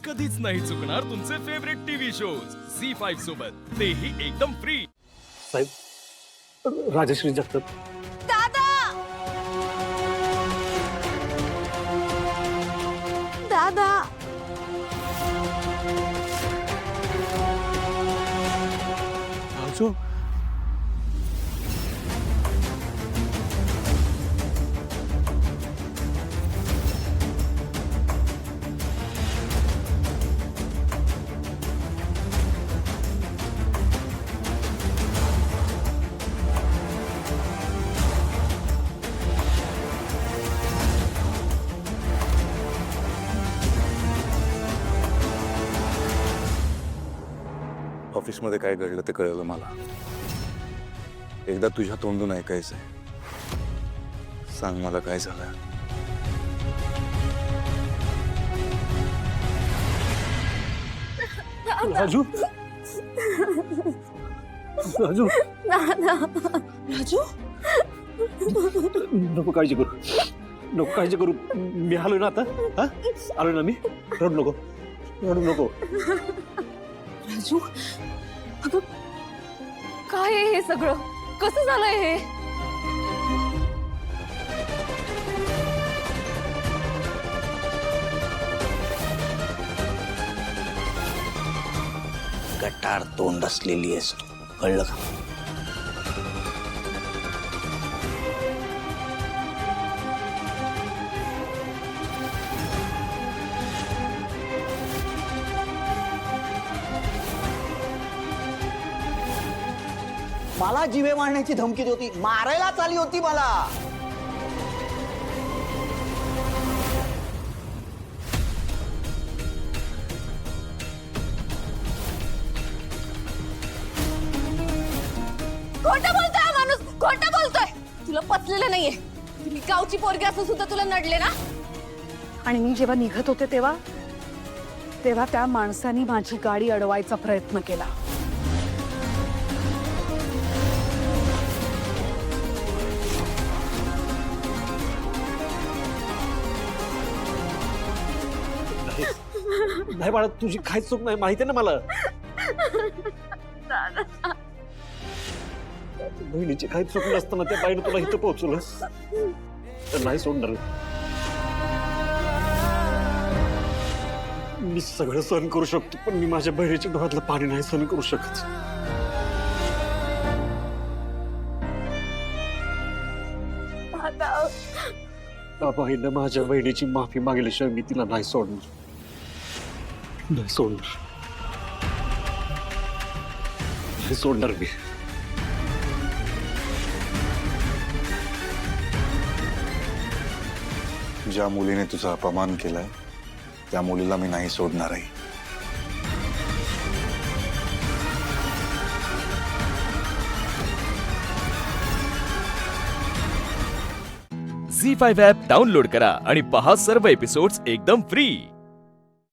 कधीच नाही चुकणार तुमचे फेवरेट टीव्ही शोज झी5 सोबत, तेही एकदम फ्री। साहेब, राजश्री जगताप। दादा दादा राजू, ऑफिसमध्ये काय घडलं ते कळलं मला। एकदा तुझ्या तोंडून ऐकायचंय, सांग मला काय झालं। राजू, राजू, राजू नको काळजी करू, नको काळजी करू। मी आलोय ना आता, हा आलोय ना मी। रडू नको, रडू नको। राजू अगं काय आहे हे सगळं, कसं झालंय हे? गटार तोंड असलेली आहेस तू, कळलं का? मला जिवे मारण्याची धमकी होती, मारायलाच आली होती मला। खोटं बोलतोय हा माणूस, खोटं बोलतोय। तुला पचलेलं नाहीये, मी गावची पोरगी असून सुद्धा तुला नडले ना। आणि मी जेव्हा निघत होते तेव्हा त्या माणसाने माझी गाडी अडवायचा प्रयत्न केला। नाही बाळा, तुझी काहीच चूक नाही, माहिती आहे ना मला। बहिणीची काही चूक नसताना त्या बाईने तुला इथं पोहोचवलं, तर नाही सोडणार। मी सगळं सहन करू शकतो, पण मी माझ्या बहिणीच्या डोळ्यातलं पाणी नाही सहन करू शकत। बाबाईनं माझ्या बहिणीची माफी मागल्याशिवाय मी तिला नाही सोडणार, नाही सोडणार, नाही सोडणार मी। ज्या मुलीने तुझा अपमान केलाय त्या मुलीला मी नाही सोडणार आहे। झी5 ॲप डाउनलोड करा आणि पहा सर्व एपिसोड्स एकदम फ्री।